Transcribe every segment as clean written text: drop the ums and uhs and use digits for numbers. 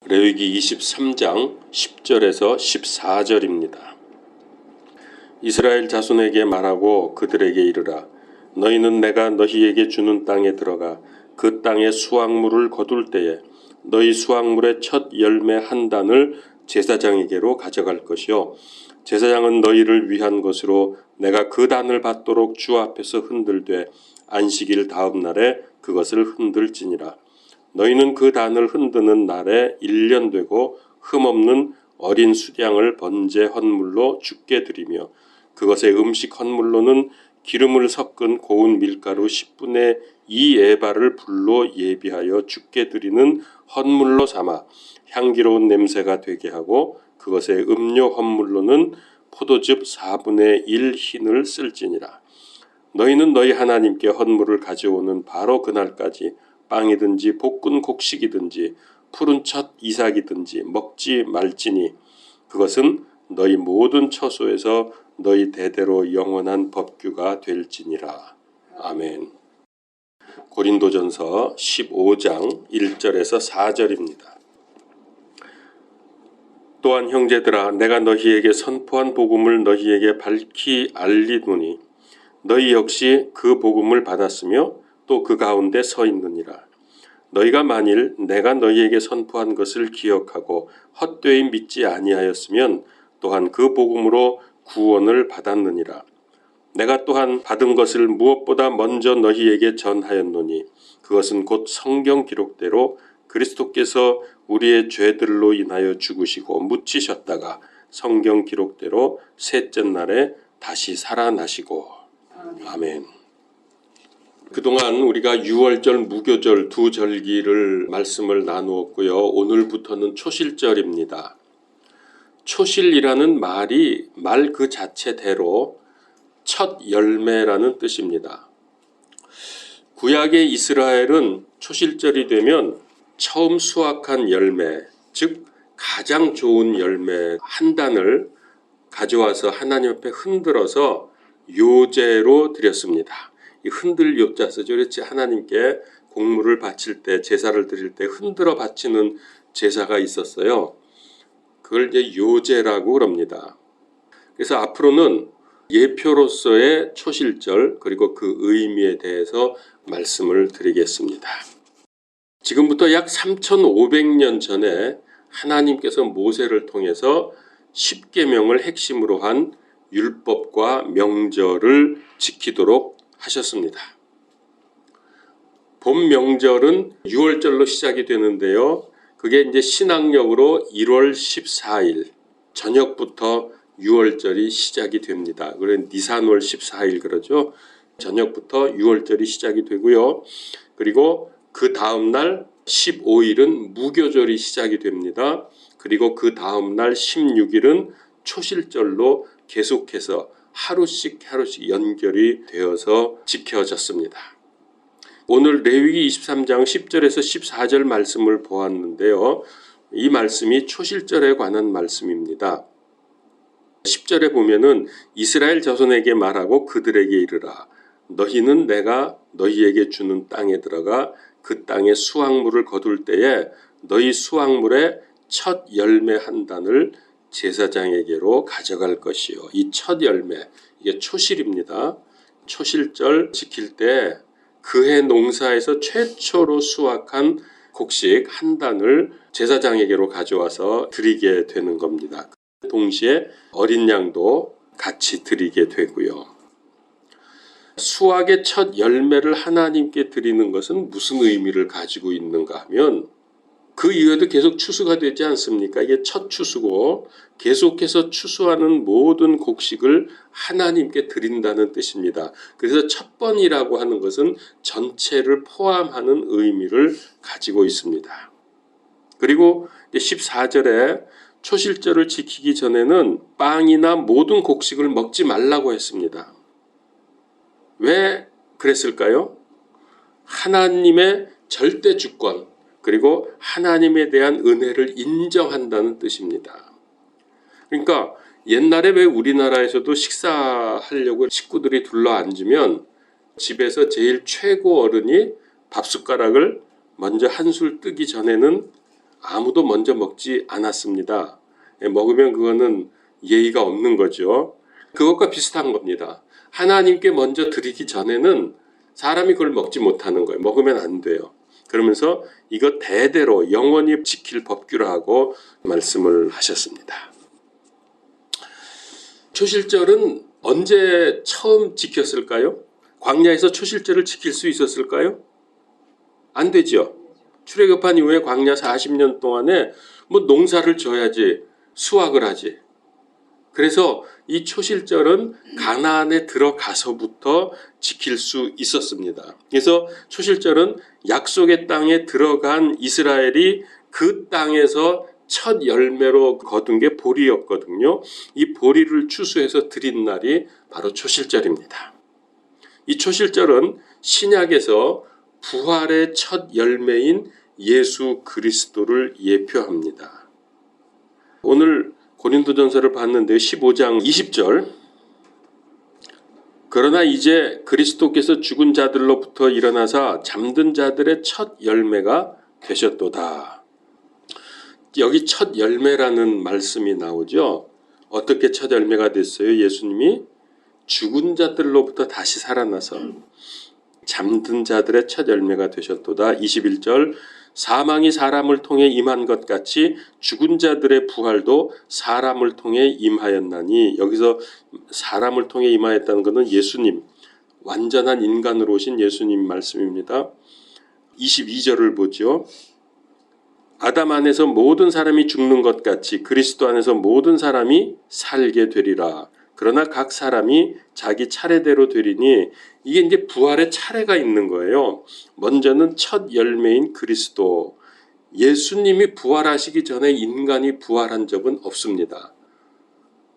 레위기 23장 10절에서 14절입니다. 이스라엘 자손에게 말하고 그들에게 이르라. 너희는 내가 너희에게 주는 땅에 들어가 그 땅의 수확물을 거둘 때에 너희 수확물의 첫 열매 한 단을 제사장에게로 가져갈 것이요 제사장은 너희를 위한 것으로 내가 그 단을 받도록 주 앞에서 흔들되 안식일 다음 날에 그것을 흔들지니라. 너희는 그 단을 흔드는 날에 1년 되고 흠없는 어린 수량을 번제 헌물로 주께 드리며 그것의 음식 헌물로는 기름을 섞은 고운 밀가루 10분의 2 에바를 불로 예비하여 주께 드리는 헌물로 삼아 향기로운 냄새가 되게 하고 그것의 음료 헌물로는 포도즙 4분의 1 흰을 쓸지니라. 너희는 너희 하나님께 헌물을 가져오는 바로 그날까지 빵이든지 볶은 곡식이든지 푸른 첫 이삭이든지 먹지 말지니 그것은 너희 모든 처소에서 너희 대대로 영원한 법규가 될지니라. 아멘. 고린도전서 15장 1절에서 4절입니다. 또한 형제들아 내가 너희에게 선포한 복음을 너희에게 밝히 알리노니 너희 역시 그 복음을 받았으며 또 그 가운데 서 있느니라. 너희가 만일 내가 너희에게 선포한 것을 기억하고 헛되이 믿지 아니하였으면 또한 그 복음으로 구원을 받았느니라. 내가 또한 받은 것을 무엇보다 먼저 너희에게 전하였노니 그것은 곧 성경 기록대로 그리스도께서 우리의 죄들로 인하여 죽으시고 묻히셨다가 성경 기록대로 셋째 날에 다시 살아나시고. 아멘. 그동안 우리가 유월절, 무교절 두 절기를 말씀을 나누었고요. 오늘부터는 초실절입니다. 초실이라는 말이 말 그 자체대로 첫 열매라는 뜻입니다. 구약의 이스라엘은 초실절이 되면 처음 수확한 열매, 즉 가장 좋은 열매 한 단을 가져와서 하나님 앞에 흔들어서 요제로 드렸습니다. 이 흔들 요자 쓰죠. 그렇지 하나님께 곡물을 바칠 때 제사를 드릴 때 흔들어 바치는 제사가 있었어요. 그걸 이제 요제라고 그럽니다. 그래서 앞으로는 예표로서의 초실절 그리고 그 의미에 대해서 말씀을 드리겠습니다. 지금부터 약 3,500년 전에 하나님께서 모세를 통해서 십계명을 핵심으로 한 율법과 명절을 지키도록 하셨습니다. 봄 명절은 6월절로 시작이 되는데요. 그게 이제 신학력으로 1월 14일 저녁부터 6월절이 시작이 됩니다. 그래 니산월 14일 그러죠. 저녁부터 6월절이 시작이 되고요. 그리고 그 다음 날 15일은 무교절이 시작이 됩니다. 그리고 그 다음 날 16일은 초실절로 계속해서 하루씩 연결이 되어서 지켜졌습니다. 오늘 레위기 23장 10절에서 14절 말씀을 보았는데요. 이 말씀이 초실절에 관한 말씀입니다. 10절에 보면은 이스라엘 자손에게 말하고 그들에게 이르라. 너희는 내가 너희에게 주는 땅에 들어가 그 땅의 수확물을 거둘 때에 너희 수확물의 첫 열매 한 단을 제사장에게로 가져갈 것이요. 이 첫 열매, 이게 초실입니다. 초실절 지킬 때 그해 농사에서 최초로 수확한 곡식 한 단을 제사장에게로 가져와서 드리게 되는 겁니다. 동시에 어린 양도 같이 드리게 되고요. 수확의 첫 열매를 하나님께 드리는 것은 무슨 의미를 가지고 있는가 하면 그 이후에도 계속 추수가 되지 않습니까? 이게 첫 추수고 계속해서 추수하는 모든 곡식을 하나님께 드린다는 뜻입니다. 그래서 첫 번이라고 하는 것은 전체를 포함하는 의미를 가지고 있습니다. 그리고 14절에 초실절을 지키기 전에는 빵이나 모든 곡식을 먹지 말라고 했습니다. 왜 그랬을까요? 하나님의 절대 주권 그리고 하나님에 대한 은혜를 인정한다는 뜻입니다. 그러니까 옛날에 왜 우리나라에서도 식사하려고 식구들이 둘러앉으면 집에서 제일 최고 어른이 밥숟가락을 먼저 한술 뜨기 전에는 아무도 먼저 먹지 않았습니다. 먹으면 그거는 예의가 없는 거죠. 그것과 비슷한 겁니다. 하나님께 먼저 드리기 전에는 사람이 그걸 먹지 못하는 거예요. 먹으면 안 돼요. 그러면서 이거 대대로 영원히 지킬 법규라고 말씀을 하셨습니다. 초실절은 언제 처음 지켰을까요? 광야에서 초실절을 지킬 수 있었을까요? 안 되죠. 출애굽한 이후에 광야 40년 동안에 뭐 농사를 져야지, 수확을 하지. 그래서 이 초실절은 가나안에 들어가서부터 지킬 수 있었습니다. 그래서 초실절은 약속의 땅에 들어간 이스라엘이 그 땅에서 첫 열매로 거둔 게 보리였거든요. 이 보리를 추수해서 드린 날이 바로 초실절입니다. 이 초실절은 신약에서 부활의 첫 열매인 예수 그리스도를 예표합니다. 오늘 고린도전서를 봤는데 15장 20절, 그러나 이제 그리스도께서 죽은 자들로부터 일어나사 잠든 자들의 첫 열매가 되셨도다. 여기 첫 열매라는 말씀이 나오죠. 어떻게 첫 열매가 됐어요? 예수님이 죽은 자들로부터 다시 살아나서 잠든 자들의 첫 열매가 되셨도다. 21절, 사망이 사람을 통해 임한 것 같이 죽은 자들의 부활도 사람을 통해 임하였나니, 여기서 사람을 통해 임하였다는 것은 예수님, 완전한 인간으로 오신 예수님 말씀입니다. 22절을 보죠. 아담 안에서 모든 사람이 죽는 것 같이 그리스도 안에서 모든 사람이 살게 되리라. 그러나 각 사람이 자기 차례대로 되리니, 이게 이제 부활의 차례가 있는 거예요. 먼저는 첫 열매인 그리스도. 예수님이 부활하시기 전에 인간이 부활한 적은 없습니다.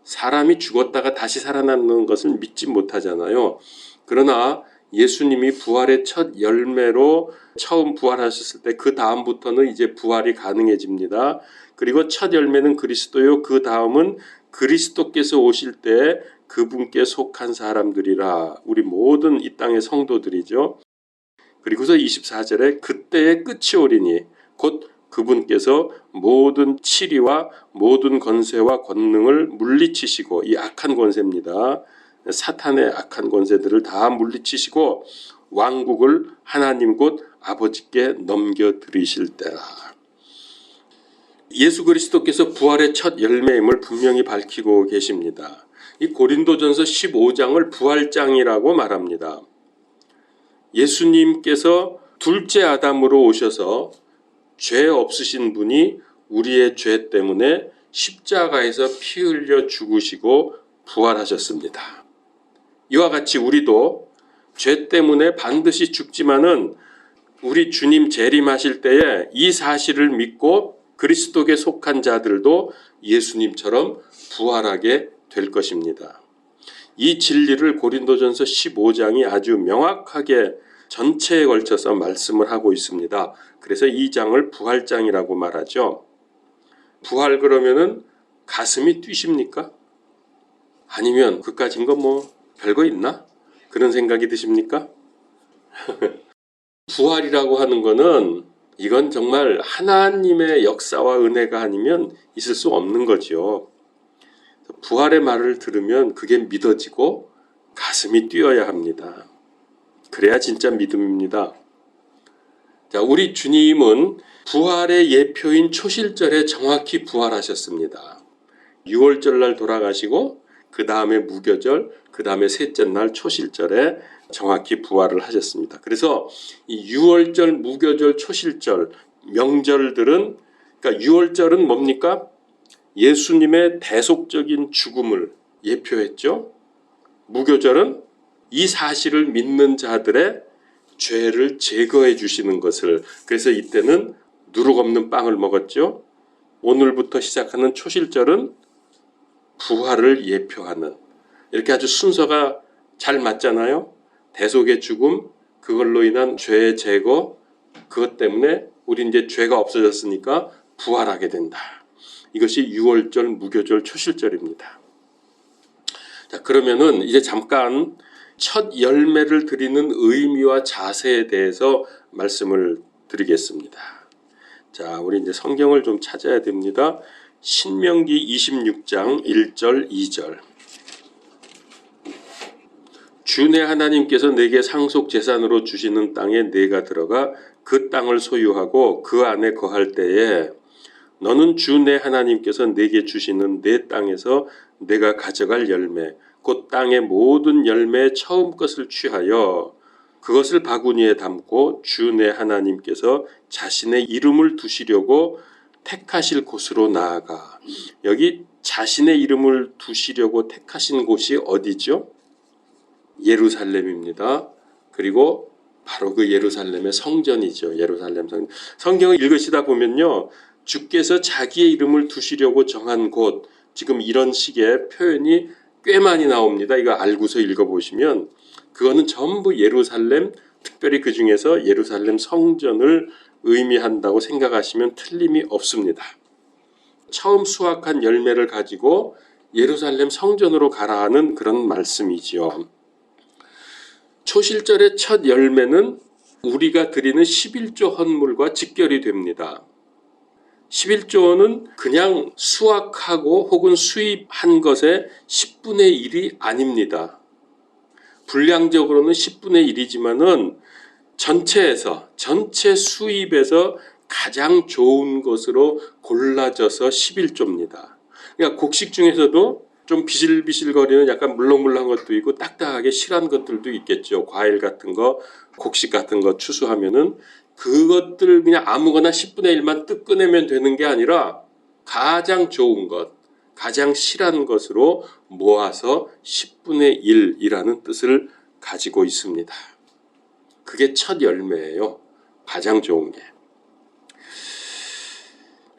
사람이 죽었다가 다시 살아나는 것을 믿지 못하잖아요. 그러나 예수님이 부활의 첫 열매로 처음 부활하셨을 때 그 다음부터는 이제 부활이 가능해집니다. 그리고 첫 열매는 그리스도요. 그 다음은 그리스도께서 오실 때 그분께 속한 사람들이라. 우리 모든 이 땅의 성도들이죠. 그리고서 24절에 그때의 끝이 오리니 곧 그분께서 모든 치리와 모든 권세와 권능을 물리치시고, 이 악한 권세입니다. 사탄의 악한 권세들을 다 물리치시고 왕국을 하나님 곧 아버지께 넘겨드리실 때라. 예수 그리스도께서 부활의 첫 열매임을 분명히 밝히고 계십니다. 이 고린도전서 15장을 부활장이라고 말합니다. 예수님께서 둘째 아담으로 오셔서 죄 없으신 분이 우리의 죄 때문에 십자가에서 피 흘려 죽으시고 부활하셨습니다. 이와 같이 우리도 죄 때문에 반드시 죽지만은 우리 주님 재림하실 때에 이 사실을 믿고 그리스도께 속한 자들도 예수님처럼 부활하게 될 것입니다. 이 진리를 고린도전서 15장이 아주 명확하게 전체에 걸쳐서 말씀을 하고 있습니다. 그래서 이 장을 부활장이라고 말하죠. 부활 그러면은 가슴이 뛰십니까? 아니면 그까진 거 뭐 별거 있나? 그런 생각이 드십니까? 부활이라고 하는 거는 이건 정말 하나님의 역사와 은혜가 아니면 있을 수 없는 거죠. 부활의 말을 들으면 그게 믿어지고 가슴이 뛰어야 합니다. 그래야 진짜 믿음입니다. 자, 우리 주님은 부활의 예표인 초실절에 정확히 부활하셨습니다. 6월절 날 돌아가시고 그 다음에 무교절, 그 다음에 셋째 날 초실절에 정확히 부활을 하셨습니다. 그래서 이 6월절, 무교절, 초실절 명절들은, 그러니까 6월절은 뭡니까? 예수님의 대속적인 죽음을 예표했죠. 무교절은 이 사실을 믿는 자들의 죄를 제거해 주시는 것을, 그래서 이때는 누룩 없는 빵을 먹었죠. 오늘부터 시작하는 초실절은 부활을 예표하는, 이렇게 아주 순서가 잘 맞잖아요. 대속의 죽음, 그걸로 인한 죄의 제거, 그것 때문에 우리 이제 죄가 없어졌으니까 부활하게 된다. 이것이 6월절, 무교절, 초실절입니다. 자, 그러면은 이제 잠깐 첫 열매를 드리는 의미와 자세에 대해서 말씀을 드리겠습니다. 자, 우리 이제 성경을 좀 찾아야 됩니다. 신명기 26장 1절 2절. 주 내 하나님께서 내게 상속 재산으로 주시는 땅에 내가 들어가 그 땅을 소유하고 그 안에 거할 때에 너는 주 내 하나님께서 내게 주시는 내 땅에서 내가 가져갈 열매 곧 땅의 모든 열매의 처음 것을 취하여 그것을 바구니에 담고 주 내 하나님께서 자신의 이름을 두시려고 택하실 곳으로 나아가. 여기 자신의 이름을 두시려고 택하신 곳이 어디죠? 예루살렘입니다. 그리고 바로 그 예루살렘의 성전이죠. 예루살렘 성전. 성경을 읽으시다 보면요, 주께서 자기의 이름을 두시려고 정한 곳, 지금 이런 식의 표현이 꽤 많이 나옵니다. 이거 알고서 읽어보시면 그거는 전부 예루살렘, 특별히 그 중에서 예루살렘 성전을 의미한다고 생각하시면 틀림이 없습니다. 처음 수확한 열매를 가지고 예루살렘 성전으로 가라는 그런 말씀이지요. 초실절의 첫 열매는 우리가 드리는 11조 헌물과 직결이 됩니다. 11조는 그냥 수확하고 혹은 수입한 것의 10분의 1이 아닙니다. 분량적으로는 10분의 1이지만은 전체 수입에서 가장 좋은 것으로 골라져서 11조입니다. 그러니까 곡식 중에서도 좀 비실비실거리는 약간 물렁물렁한 것도 있고 딱딱하게 실한 것들도 있겠죠. 과일 같은 거, 곡식 같은 거 추수하면은 그것들 그냥 아무거나 10분의 1만 뜩 꺼내면 되는 게 아니라 가장 좋은 것, 가장 실한 것으로 모아서 10분의 1이라는 뜻을 가지고 있습니다. 그게 첫 열매예요. 가장 좋은 게.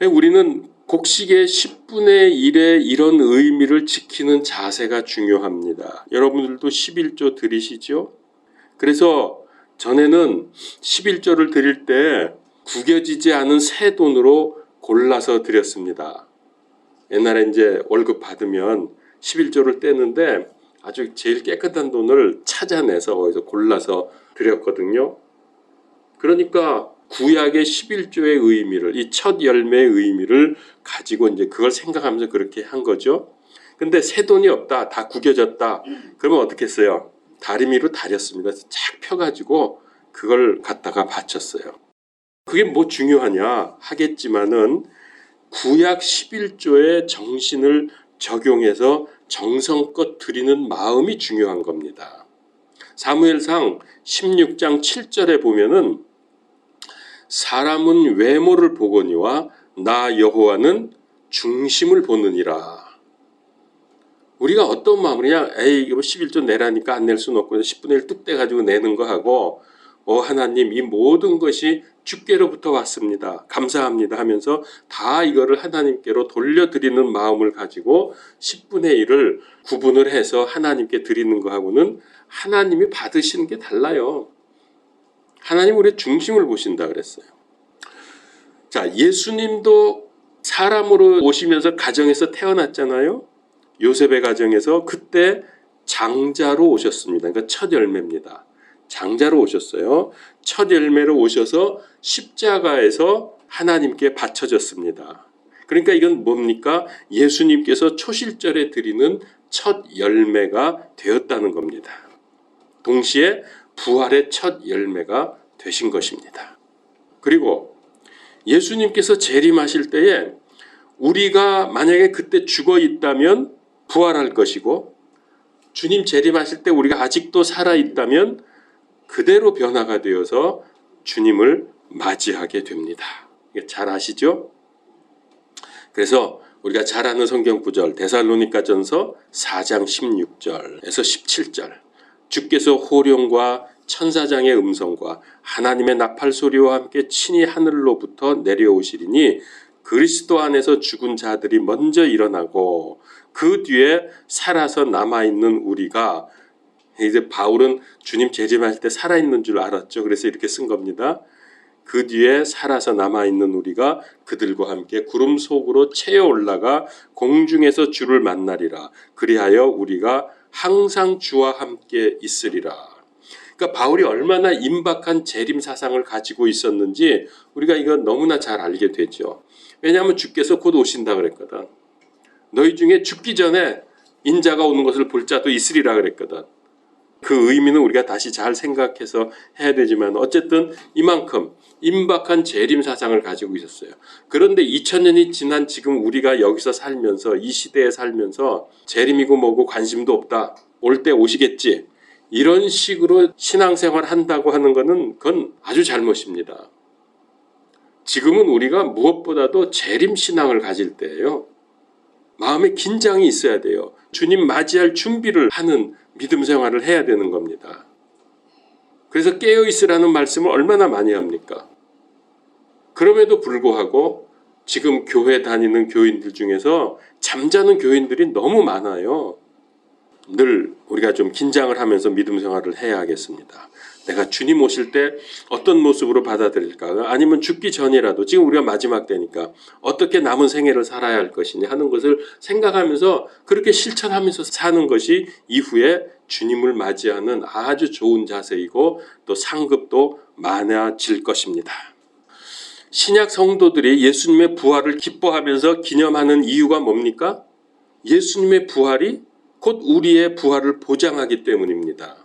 우리는 곡식의 10분의 1의 이런 의미를 지키는 자세가 중요합니다. 여러분들도 11조 드리시죠? 그래서 전에는 11조를 드릴 때 구겨지지 않은 새 돈으로 골라서 드렸습니다. 옛날에 이제 월급 받으면 11조를 떼는데 아주 제일 깨끗한 돈을 찾아내서 거기서 골라서 드렸거든요. 그러니까 구약의 11조의 의미를, 이 첫 열매의 의미를 가지고 이제 그걸 생각하면서 그렇게 한 거죠. 근데 새 돈이 없다, 다 구겨졌다. 그러면 어떻게 했어요? 다리미로 다렸습니다. 쫙 펴가지고 그걸 갖다가 바쳤어요. 그게 뭐 중요하냐 하겠지만은 구약 11조의 정신을 적용해서 정성껏 드리는 마음이 중요한 겁니다. 사무엘상 16장 7절에 보면은 사람은 외모를 보거니와 나 여호와는 중심을 보느니라. 우리가 어떤 마음이냐, 에이 이거 11조 내라니까 안 낼 수는 없고 10분의 1 뚝 떼가지고 내는 거 하고 하나님 이 모든 것이 주께로부터 왔습니다. 감사합니다 하면서 다 이거를 하나님께로 돌려드리는 마음을 가지고 10분의 1을 구분을 해서 하나님께 드리는 거하고는 하나님이 받으시는 게 달라요. 하나님 우리의 중심을 보신다 그랬어요. 자, 예수님도 사람으로 오시면서 가정에서 태어났잖아요. 요셉의 가정에서 그때 장자로 오셨습니다. 그러니까 첫 열매입니다. 장자로 오셨어요. 첫 열매로 오셔서 십자가에서 하나님께 바쳐졌습니다. 그러니까 이건 뭡니까? 예수님께서 초실절에 드리는 첫 열매가 되었다는 겁니다. 동시에 부활의 첫 열매가 되신 것입니다. 그리고 예수님께서 재림하실 때에 우리가 만약에 그때 죽어 있다면 부활할 것이고 주님 재림하실 때 우리가 아직도 살아 있다면 그대로 변화가 되어서 주님을 맞이하게 됩니다. 잘 아시죠? 그래서 우리가 잘 아는 성경 구절 데살로니가전서 4장 16절에서 17절 주께서 호령과 천사장의 음성과 하나님의 나팔 소리와 함께 친히 하늘로부터 내려오시리니 그리스도 안에서 죽은 자들이 먼저 일어나고 그 뒤에 살아서 남아있는 우리가, 이제 바울은 주님 재림할 때 살아있는 줄 알았죠. 그래서 이렇게 쓴 겁니다. 그 뒤에 살아서 남아있는 우리가 그들과 함께 구름 속으로 채어 올라가 공중에서 주를 만나리라. 그리하여 우리가 항상 주와 함께 있으리라. 그러니까 바울이 얼마나 임박한 재림 사상을 가지고 있었는지 우리가 이거 너무나 잘 알게 되죠. 왜냐하면 주께서 곧 오신다 그랬거든. 너희 중에 죽기 전에 인자가 오는 것을 볼 자도 있으리라 그랬거든. 그 의미는 우리가 다시 잘 생각해서 해야 되지만 어쨌든 이만큼 임박한 재림 사상을 가지고 있었어요. 그런데 2000년이 지난 지금 우리가 여기서 살면서 이 시대에 살면서 재림이고 뭐고 관심도 없다. 올 때 오시겠지. 이런 식으로 신앙생활 한다고 하는 것은 그건 아주 잘못입니다. 지금은 우리가 무엇보다도 재림 신앙을 가질 때예요. 마음에 긴장이 있어야 돼요. 주님 맞이할 준비를 하는 믿음 생활을 해야 되는 겁니다. 그래서 깨어있으라는 말씀을 얼마나 많이 합니까? 그럼에도 불구하고 지금 교회 다니는 교인들 중에서 잠자는 교인들이 너무 많아요. 늘 우리가 좀 긴장을 하면서 믿음 생활을 해야 하겠습니다. 내가 주님 오실 때 어떤 모습으로 받아들일까? 아니면 죽기 전이라도 지금 우리가 마지막 때니까 어떻게 남은 생애를 살아야 할 것이냐 하는 것을 생각하면서 그렇게 실천하면서 사는 것이 이후에 주님을 맞이하는 아주 좋은 자세이고 또 상급도 많아질 것입니다. 신약 성도들이 예수님의 부활을 기뻐하면서 기념하는 이유가 뭡니까? 예수님의 부활이 곧 우리의 부활을 보장하기 때문입니다.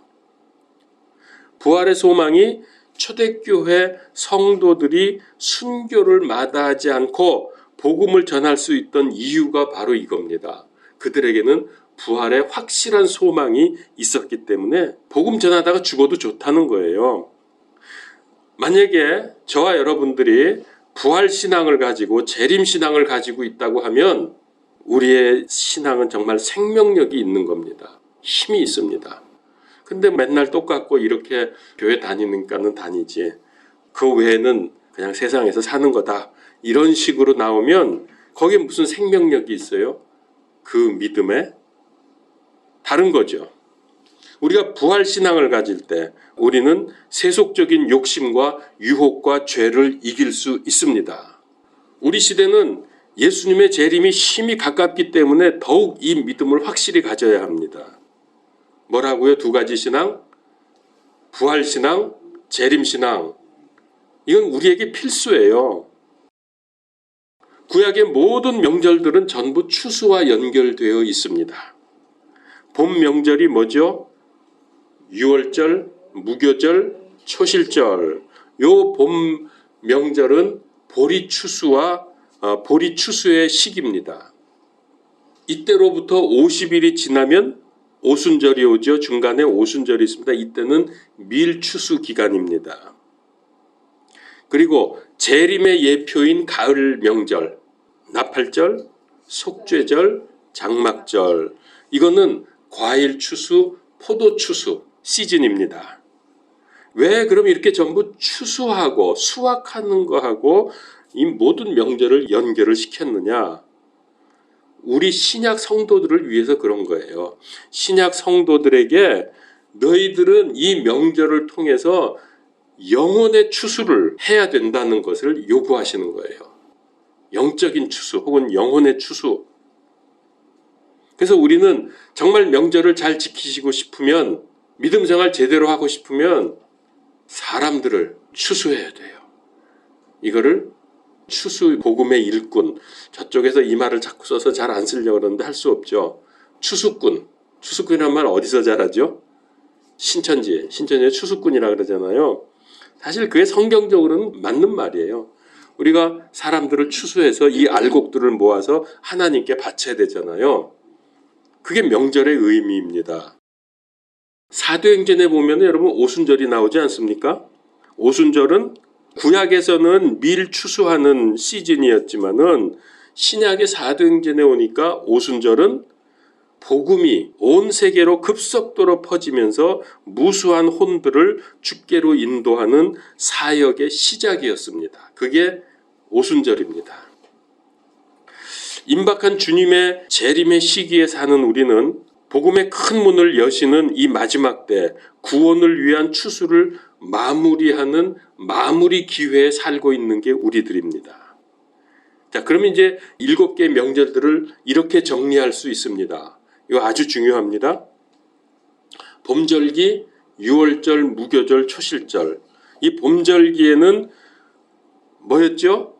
부활의 소망이 초대교회 성도들이 순교를 마다하지 않고 복음을 전할 수 있던 이유가 바로 이겁니다. 그들에게는 부활의 확실한 소망이 있었기 때문에 복음 전하다가 죽어도 좋다는 거예요. 만약에 저와 여러분들이 부활신앙을 가지고 재림신앙을 가지고 있다고 하면 우리의 신앙은 정말 생명력이 있는 겁니다. 힘이 있습니다. 근데 맨날 똑같고 이렇게 교회 다니니까는 다니지. 그 외에는 그냥 세상에서 사는 거다. 이런 식으로 나오면 거기에 무슨 생명력이 있어요? 그 믿음에 다른 거죠. 우리가 부활신앙을 가질 때 우리는 세속적인 욕심과 유혹과 죄를 이길 수 있습니다. 우리 시대는 예수님의 재림이 심히 가깝기 때문에 더욱 이 믿음을 확실히 가져야 합니다. 뭐라고요? 두 가지 신앙? 부활신앙, 재림신앙. 이건 우리에게 필수예요. 구약의 모든 명절들은 전부 추수와 연결되어 있습니다. 봄 명절이 뭐죠? 유월절, 무교절, 초실절. 요 봄 명절은 보리 추수의 시기입니다. 이때로부터 50일이 지나면 오순절이 오죠. 중간에 오순절이 있습니다. 이때는 밀추수 기간입니다. 그리고 재림의 예표인 가을 명절, 나팔절, 속죄절, 장막절. 이거는 과일 추수, 포도 추수 시즌입니다. 왜 그럼 이렇게 전부 추수하고 수확하는 거하고 이 모든 명절을 연결을 시켰느냐? 우리 신약 성도들을 위해서 그런 거예요. 신약 성도들에게 너희들은 이 명절을 통해서 영혼의 추수를 해야 된다는 것을 요구하시는 거예요. 영적인 추수 혹은 영혼의 추수. 그래서 우리는 정말 명절을 잘 지키시고 싶으면 믿음 생활 제대로 하고 싶으면 사람들을 추수해야 돼요. 이거를 추수 복음의 일꾼, 저쪽에서 이 말을 자꾸 써서 잘 안 쓰려고 그러는데 할 수 없죠. 추수꾼이란 말 어디서 잘하죠? 신천지에 추수꾼이라 그러잖아요. 사실 그게 성경적으로는 맞는 말이에요. 우리가 사람들을 추수해서 이 알곡들을 모아서 하나님께 바쳐야 되잖아요. 그게 명절의 의미입니다. 사도행전에 보면 여러분 오순절이 나오지 않습니까? 오순절은 구약에서는 밀 추수하는 시즌이었지만은 신약의 사도행전에 오니까 오순절은 복음이 온 세계로 급속도로 퍼지면서 무수한 혼들을 주께로 인도하는 사역의 시작이었습니다. 그게 오순절입니다. 임박한 주님의 재림의 시기에 사는 우리는 복음의 큰 문을 여시는 이 마지막 때 구원을 위한 추수를 마무리하는 마무리 기회에 살고 있는 게 우리들입니다. 자, 그러면 이제 7개의 명절들을 이렇게 정리할 수 있습니다. 이거 아주 중요합니다. 봄절기, 유월절, 무교절, 초실절. 이 봄절기에는 뭐였죠?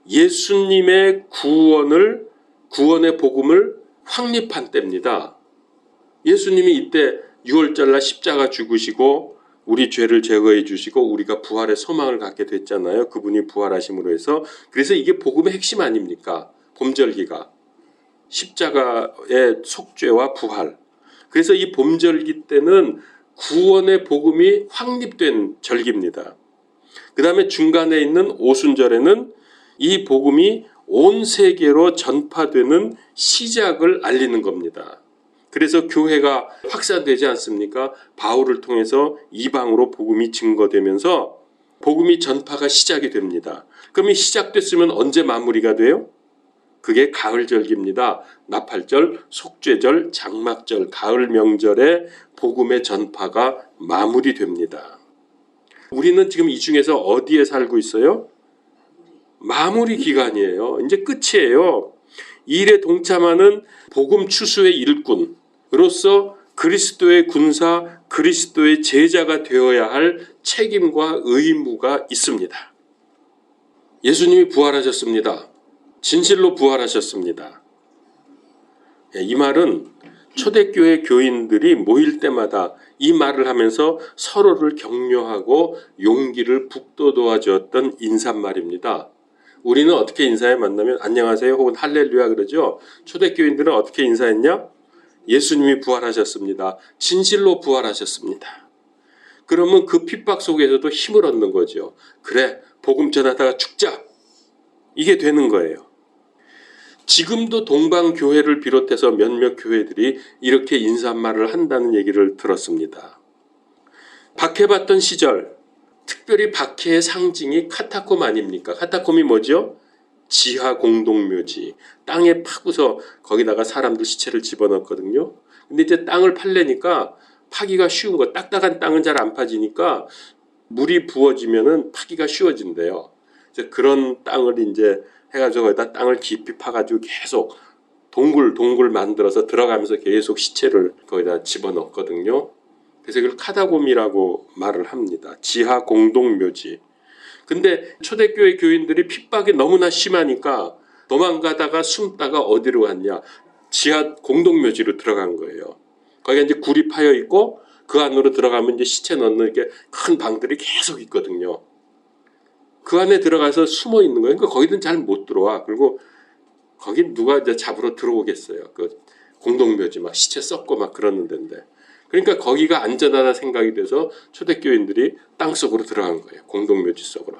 예수님의 구원의 복음을 확립한 때입니다. 예수님이 이때 유월절날 십자가 죽으시고 우리 죄를 제거해 주시고 우리가 부활의 소망을 갖게 됐잖아요. 그분이 부활하심으로 해서. 그래서 이게 복음의 핵심 아닙니까? 봄절기가. 십자가의 속죄와 부활. 그래서 이 봄절기 때는 구원의 복음이 확립된 절기입니다. 그 다음에 중간에 있는 오순절에는 이 복음이 온 세계로 전파되는 시작을 알리는 겁니다. 그래서 교회가 확산되지 않습니까? 바울을 통해서 이방으로 복음이 증거되면서 복음이 전파가 시작이 됩니다. 그럼 이 시작됐으면 언제 마무리가 돼요? 그게 가을절기입니다. 나팔절, 속죄절, 장막절, 가을 명절에 복음의 전파가 마무리됩니다. 우리는 지금 이 중에서 어디에 살고 있어요? 마무리 기간이에요. 이제 끝이에요. 이 일에 동참하는 복음 추수의 일꾼으로서 그리스도의 군사, 그리스도의 제자가 되어야 할 책임과 의무가 있습니다. 예수님이 부활하셨습니다. 진실로 부활하셨습니다. 이 말은 초대교회 교인들이 모일 때마다 이 말을 하면서 서로를 격려하고 용기를 북돋워 주었던 인사말입니다. 우리는 어떻게 인사해? 만나면 안녕하세요 혹은 할렐루야 그러죠. 초대교인들은 어떻게 인사했냐? 예수님이 부활하셨습니다. 진실로 부활하셨습니다. 그러면 그 핍박 속에서도 힘을 얻는 거죠. 그래, 복음 전하다가 죽자. 이게 되는 거예요. 지금도 동방교회를 비롯해서 몇몇 교회들이 이렇게 인사말을 한다는 얘기를 들었습니다. 박해받던 시절, 특별히 박해의 상징이 카타콤 아닙니까? 카타콤이 뭐죠? 지하 공동묘지. 땅에 파고서 거기다가 사람들 시체를 집어넣었거든요. 근데 이제 땅을 팔려니까 파기가 쉬운 거. 딱딱한 땅은 잘 안 파지니까 물이 부어지면은 파기가 쉬워진대요. 이제 그런 땅을 이제 해가지고 거기다 땅을 깊이 파가지고 계속 동굴 만들어서 들어가면서 계속 시체를 거기다 집어넣었거든요. 그래서 이걸 카다곰이라고 말을 합니다. 지하 공동묘지. 근데 초대교회 교인들이 핍박이 너무나 심하니까 도망가다가 숨다가 어디로 갔냐? 지하 공동묘지로 들어간 거예요. 거기가 이제 굴이 파여 있고 그 안으로 들어가면 이제 시체 넣는 이렇게 큰 방들이 계속 있거든요. 그 안에 들어가서 숨어 있는 거예요. 그러니까 거기는 잘 못 들어와. 그리고 거기 누가 이제 잡으러 들어오겠어요. 그 공동묘지 막 시체 썩고 막 그러는 데인데. 그러니까 거기가 안전하다 생각이 돼서 초대교인들이 땅속으로 들어간 거예요. 공동묘지 속으로.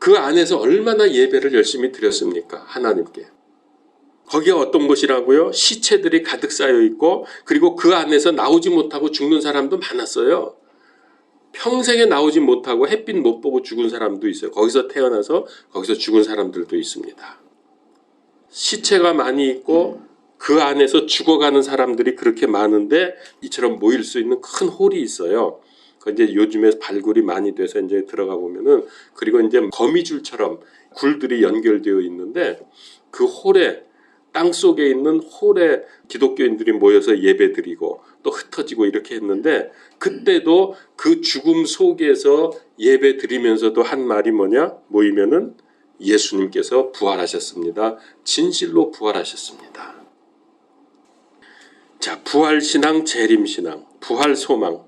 그 안에서 얼마나 예배를 열심히 드렸습니까? 하나님께. 거기가 어떤 곳이라고요? 시체들이 가득 쌓여 있고 그리고 그 안에서 나오지 못하고 죽는 사람도 많았어요. 평생에 나오지 못하고 햇빛 못 보고 죽은 사람도 있어요. 거기서 태어나서 거기서 죽은 사람들도 있습니다. 시체가 많이 있고 그 안에서 죽어가는 사람들이 그렇게 많은데 이처럼 모일 수 있는 큰 홀이 있어요. 그 이제 요즘에 발굴이 많이 돼서 이제 들어가 보면은 그리고 이제 거미줄처럼 굴들이 연결되어 있는데 그 홀에 땅 속에 있는 홀에 기독교인들이 모여서 예배드리고 또 흩어지고 이렇게 했는데 그때도 그 죽음 속에서 예배드리면서도 한 말이 뭐냐? 모이면은 예수님께서 부활하셨습니다. 진실로 부활하셨습니다. 자, 부활신앙, 재림신앙, 부활소망.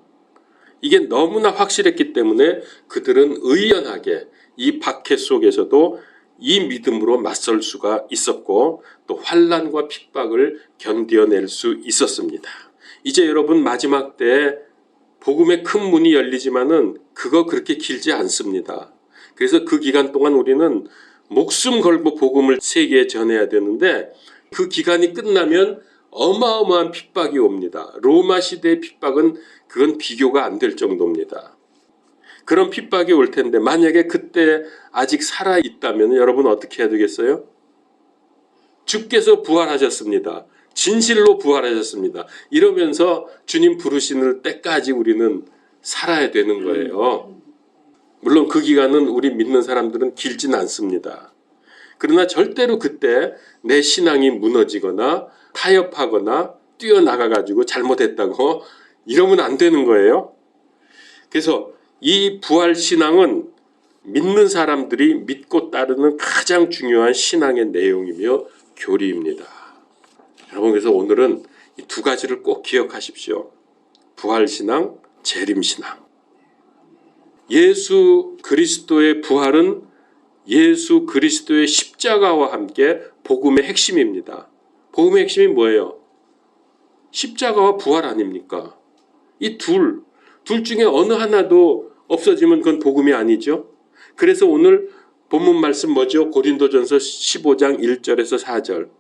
이게 너무나 확실했기 때문에 그들은 의연하게 이 박해 속에서도 이 믿음으로 맞설 수가 있었고 또 환난과 핍박을 견뎌낼 수 있었습니다. 이제 여러분 마지막 때에 복음의 큰 문이 열리지만은 그거 그렇게 길지 않습니다. 그래서 그 기간 동안 우리는 목숨 걸고 복음을 세계에 전해야 되는데 그 기간이 끝나면 어마어마한 핍박이 옵니다. 로마 시대의 핍박은 그건 비교가 안 될 정도입니다. 그런 핍박이 올 텐데 만약에 그때 아직 살아있다면 여러분 어떻게 해야 되겠어요? 주께서 부활하셨습니다. 진실로 부활하셨습니다. 이러면서 주님 부르시는 때까지 우리는 살아야 되는 거예요. 물론 그 기간은 우리 믿는 사람들은 길진 않습니다. 그러나 절대로 그때 내 신앙이 무너지거나 타협하거나 뛰어나가가지고 잘못했다고 이러면 안 되는 거예요. 그래서 이 부활신앙은 믿는 사람들이 믿고 따르는 가장 중요한 신앙의 내용이며 교리입니다. 여러분, 그래서 오늘은 이 두 가지를 꼭 기억하십시오. 부활신앙, 재림신앙. 예수 그리스도의 부활은 예수 그리스도의 십자가와 함께 복음의 핵심입니다. 복음의 핵심이 뭐예요? 십자가와 부활 아닙니까? 이 둘 중에 어느 하나도 없어지면 그건 복음이 아니죠. 그래서 오늘 본문 말씀 뭐죠? 고린도전서 15장 1절에서 4절.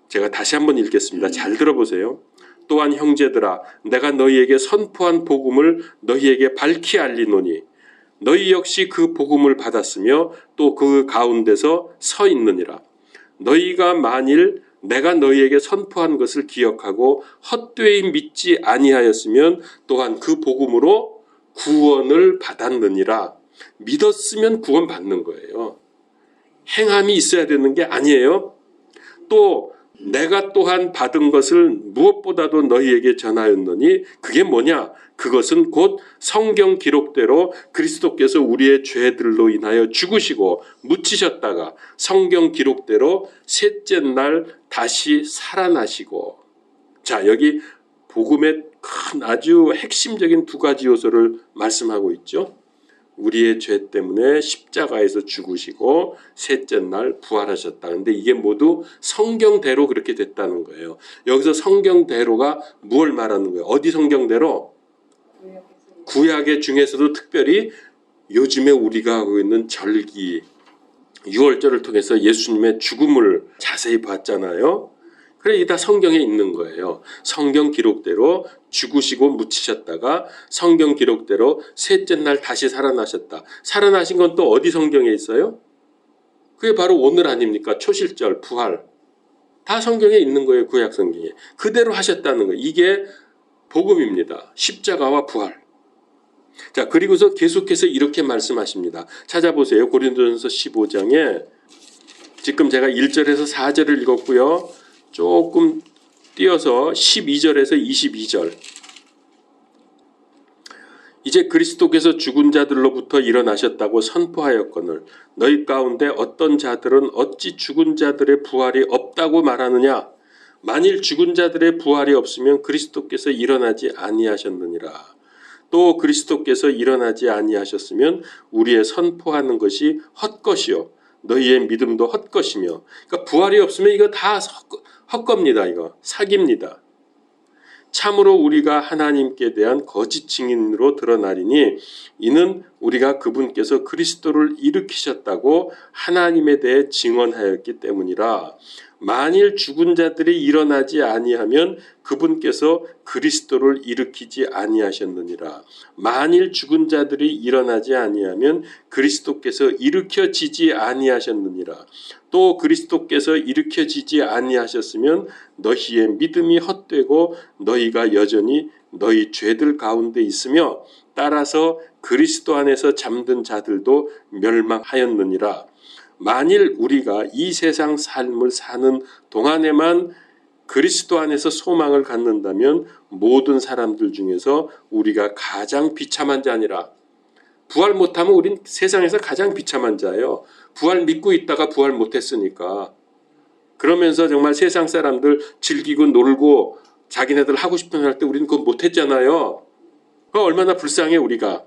제가 다시 한번 읽겠습니다. 잘 들어보세요. 또한 형제들아, 내가 너희에게 선포한 복음을 너희에게 밝히 알리노니 너희 역시 그 복음을 받았으며 또 그 가운데서 서 있느니라. 너희가 만일 내가 너희에게 선포한 것을 기억하고 헛되이 믿지 아니하였으면 또한 그 복음으로 구원을 받았느니라. 믿었으면 구원 받는 거예요. 행함이 있어야 되는 게 아니에요. 또 내가 또한 받은 것을 무엇보다도 너희에게 전하였노니 그게 뭐냐? 그것은 곧 성경 기록대로 그리스도께서 우리의 죄들로 인하여 죽으시고 묻히셨다가 성경 기록대로 셋째 날 다시 살아나시고. 자, 여기 복음의 큰 아주 핵심적인 두 가지 요소를 말씀하고 있죠. 우리의 죄 때문에 십자가에서 죽으시고 셋째 날 부활하셨다. 근데 이게 모두 성경대로 그렇게 됐다는 거예요. 여기서 성경대로가 무엇을 말하는 거예요? 어디 성경대로? 구약의 중에서도 특별히 요즘에 우리가 하고 있는 절기, 유월절을 통해서 예수님의 죽음을 자세히 봤잖아요. 그래, 이게 다 성경에 있는 거예요. 성경 기록대로 죽으시고 묻히셨다가 성경 기록대로 셋째 날 다시 살아나셨다. 살아나신 건 또 어디 성경에 있어요? 그게 바로 오늘 아닙니까? 초실절, 부활. 다 성경에 있는 거예요. 구약 성경에. 그대로 하셨다는 거예요. 이게 복음입니다. 십자가와 부활. 자, 그리고서 계속해서 이렇게 말씀하십니다. 찾아보세요. 고린도전서 15장에 지금 제가 1절에서 4절을 읽었고요. 조금 띄어서 12절에서 22절. 이제 그리스도께서 죽은 자들로부터 일어나셨다고 선포하였거늘 너희 가운데 어떤 자들은 어찌 죽은 자들의 부활이 없다고 말하느냐? 만일 죽은 자들의 부활이 없으면 그리스도께서 일어나지 아니하셨느니라. 또 그리스도께서 일어나지 아니하셨으면 우리의 선포하는 것이 헛것이요 너희의 믿음도 헛것이며. 그러니까 부활이 없으면 이거 다 헛겁니다. 이거 사기입니다. 참으로 우리가 하나님께 대한 거짓 증인으로 드러나리니 이는 우리가 그분께서 그리스도를 일으키셨다고 하나님에 대해 증언하였기 때문이라. 만일 죽은 자들이 일어나지 아니하면 그분께서 그리스도를 일으키지 아니하셨느니라. 만일 죽은 자들이 일어나지 아니하면 그리스도께서 일으켜지지 아니하셨느니라. 또 그리스도께서 일으켜지지 아니하셨으면 너희의 믿음이 헛되고 너희가 여전히 너희 죄들 가운데 있으며 따라서 그리스도 안에서 잠든 자들도 멸망하였느니라. 만일 우리가 이 세상 삶을 사는 동안에만 그리스도 안에서 소망을 갖는다면 모든 사람들 중에서 우리가 가장 비참한 자니라. 부활 못하면 우린 세상에서 가장 비참한 자예요. 부활 믿고 있다가 부활 못했으니까. 그러면서 정말 세상 사람들 즐기고 놀고 자기네들 하고 싶은 할 때 우리는 그거 못했잖아요. 그거 얼마나 불쌍해 우리가.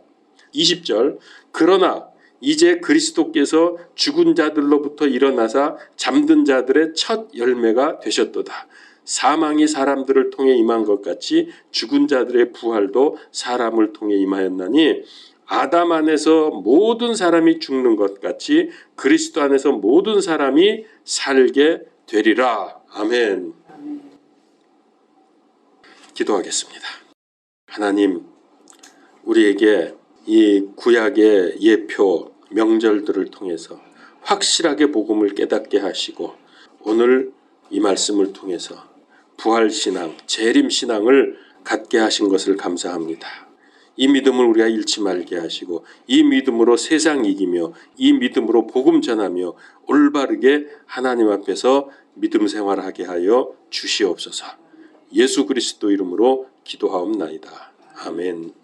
20절. 그러나 이제 그리스도께서 죽은 자들로부터 일어나사 잠든 자들의 첫 열매가 되셨도다. 사망이 사람들을 통해 임한 것 같이 죽은 자들의 부활도 사람을 통해 임하였나니 아담 안에서 모든 사람이 죽는 것 같이 그리스도 안에서 모든 사람이 살게 되리라. 아멘. 기도하겠습니다. 하나님, 우리에게 이 구약의 예표, 명절들을 통해서 확실하게 복음을 깨닫게 하시고 오늘 이 말씀을 통해서 부활신앙, 재림신앙을 갖게 하신 것을 감사합니다. 이 믿음을 우리가 잃지 말게 하시고 이 믿음으로 세상 이기며 이 믿음으로 복음 전하며 올바르게 하나님 앞에서 믿음 생활하게 하여 주시옵소서. 예수 그리스도 이름으로 기도하옵나이다. 아멘.